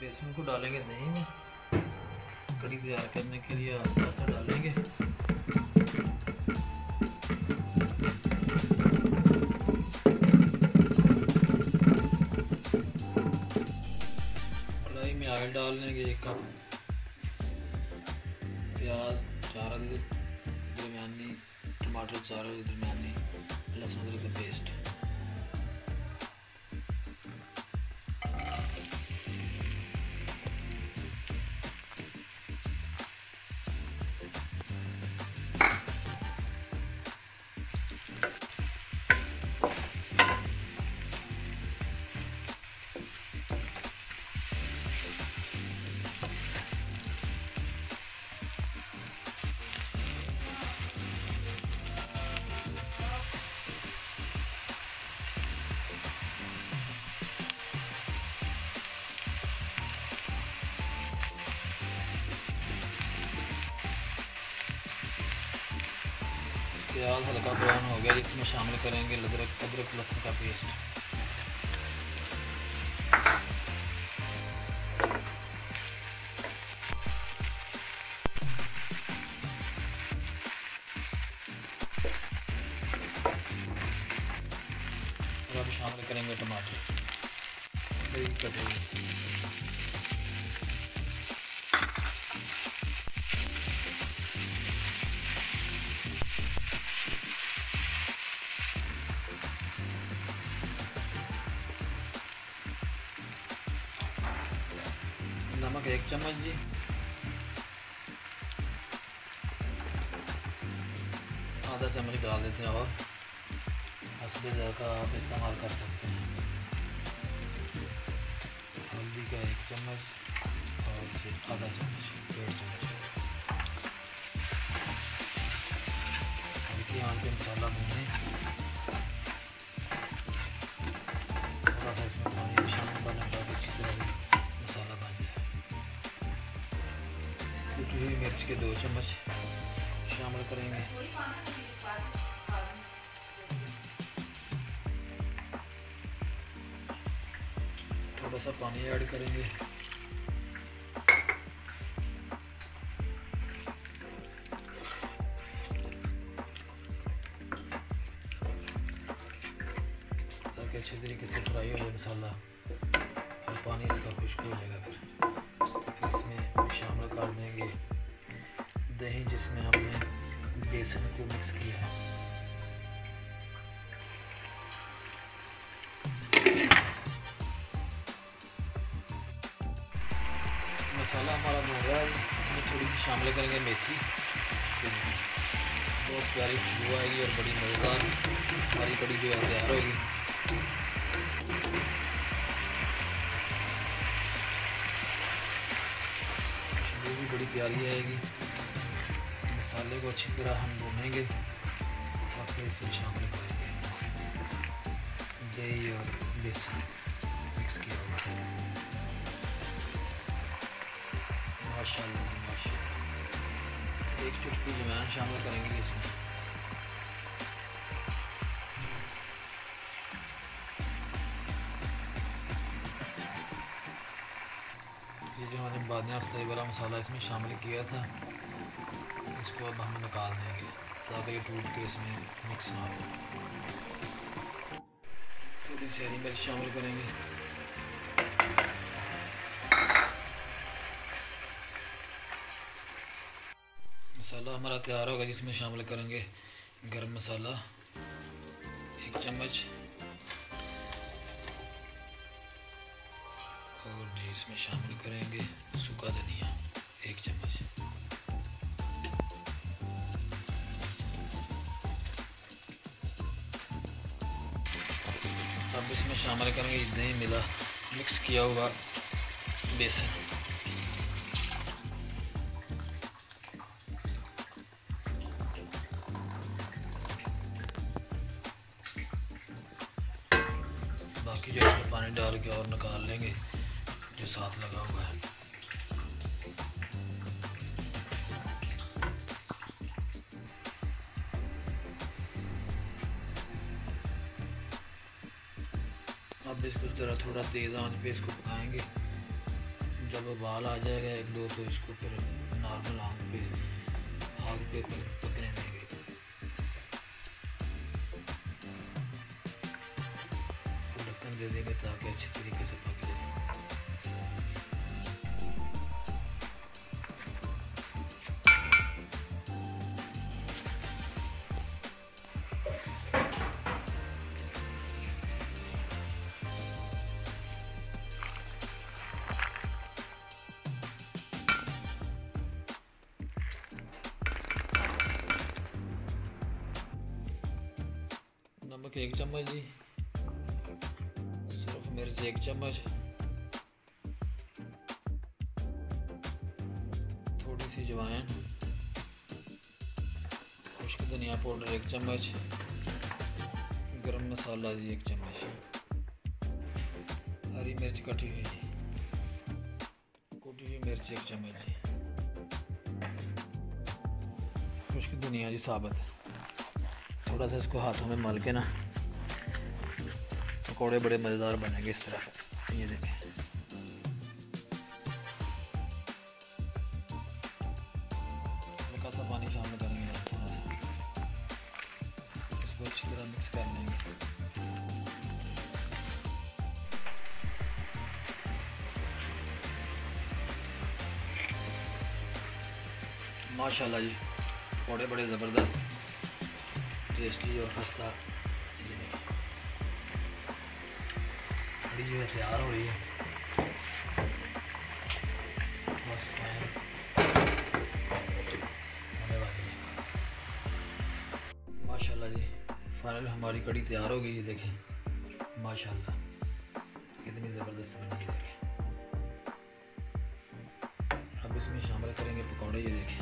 बेसन को डालेंगे दही में। कड़ी तैयार करने के लिए आस्ते आस्ते डालेंगे। कढ़ाई में ऑयल डाल लेंगे 1 कप। प्याज 4 अदरक दरमियानी, टमाटर 4 अदरक दरमियानी, लहसुन अदरक का पेस्ट। प्याज हल्का ब्राउन हो गया, इसमें शामिल करेंगे अदरक लहसुन का पेस्ट। और अब शामिल करेंगे टमाटर बारीक कटे हुए। नमक 1 चम्मच जी। आधा चम्मच डाल देते हैं और हस्बे ज़ायक़ा आप इस्तेमाल कर सकते हैं। हल्दी का 1 चम्मच और आधा चम्मच 1.5 चम्मच। हल्की आंच पे मसाला भूनें। थोड़ा सा इसमें पानी शामिल करने के बाद अच्छी तरह मसाला बन जाए। कुटी हुई मिर्च के 2 चम्मच शामिल करेंगे। थोड़ा सा पानी ऐड करेंगे। ताकि अच्छे तरीके से फ्राई हो जाए मसाला और पानी इसका खुश्क हो जाएगा। फिर इसमें शामिल कर देंगे दही, जिसमें हमने बेसन को मिक्स किया है। मसाला हमारा बन रहा है, इसमें थोड़ी सी शामिल करेंगे मेथी। बहुत प्यारी खुशबू आएगी और बड़ी मज़ेदार हमारी कड़ी जो है तैयार होगी। खुशबू भी बड़ी प्यारी आएगी। मसाले को अच्छी तरह हम भूनेंगे और फिर इसमें शामिल करेंगे दही और बेसन मिक्स किया हुआ। माशाल्लाह माशाल्लाह। 1 चुटकी अजवाइन शामिल करेंगे इसमें। ये जो हमने बादियाँ फ्राई वाला मसाला इसमें शामिल किया था, इसको अब हम निकाल देंगे ताकि ये टूट के इसमें मिक्स ना हो। थोड़ी सी हरी मिर्च शामिल करेंगे। मसाला हमारा तैयार होगा, जिसमें शामिल करेंगे गरम मसाला 1 चम्मच और जी इसमें शामिल करेंगे सूखा धनिया 1 चम्मच। अब इसमें शामिल करेंगे दही मिला मिक्स किया हुआ बेसन। बाकी जो इसमें पानी डाल के और निकाल लेंगे जो साथ लगा हुआ है। अब अब इसको ज़रा थोड़ा तेज़ आंच पे इसको पकाएंगे। जब उबाल आ जाएगा एक दो तो इसको फिर नॉर्मल आग पे पकने देंगे। तो ढक्कन दे देंगे ताकि अच्छी तरीके से पक जाए। नमक 1 चम्मच जी, सिर्फ मिर्च 1 चम्मच, थोड़ी सी अजवाइन, खुश्क धनिया पाउडर 1 चम्मच, गरम मसाला जी 1 चम्मच, हरी मिर्च कटी हुई मिर्च 1 चम्मच जी, खुश्क धनिया जी साबुत। थोड़ा सा इसको हाथों में मल के ना पकौड़े बड़े मज़ेदार बनेंगे इस तरह। ये देखें, हल्का सा पानी शामिल करेंगे, थोड़ा सा इसको अच्छी तरह मिक्स कर लेंगे। माशाल्लाह जी, पकौड़े बड़े ज़बरदस्त, टेस्टी और खस्ता कड़ी जो है तैयार हो रही है। बस होने वाली है। माशाल्लाह जी, फाइनल हमारी कड़ी तैयार हो गई। ये देखें माशाल्लाह कितनी ज़बरदस्त बनी है। देखें, अब इसमें शामिल करेंगे पकौड़े। ये देखें